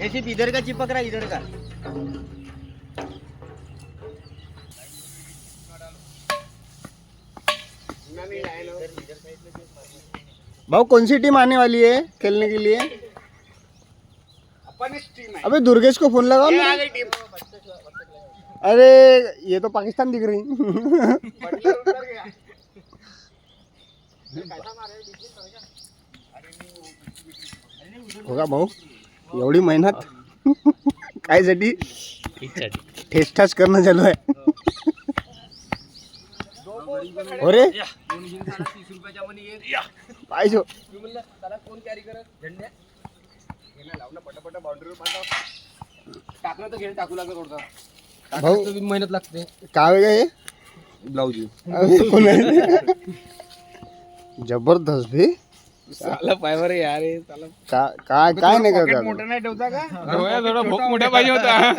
अरे सिर्फ इधर का चिपक रहा है, इधर का। भाऊ कौन सी टीम आने वाली है खेलने के लिए? अबे दुर्गेश को फोन लगाओ ना। अरे ये तो पाकिस्तान दिख रही। होगा भाऊ एवढी मेहनत काय साठी? ठेस ठास करणं चालू आहे. अरे 30 रुपयाच्या मध्ये पाहिजे त्याला कोण कॅरी करत झेंड्या लावणं पटापट बाउंड्रीवर पाठव. टाकलं तर घेऊन टाकू लागलं थोडं. भाऊ मेहनत लागते. काय वेगळं हे ब्लाऊज जबरदस्त भी साला पायवर यार हे साला काय काय नाही करत मोठा नाही ठेवता का? थोडा भोक मोठा पाहिजे होता.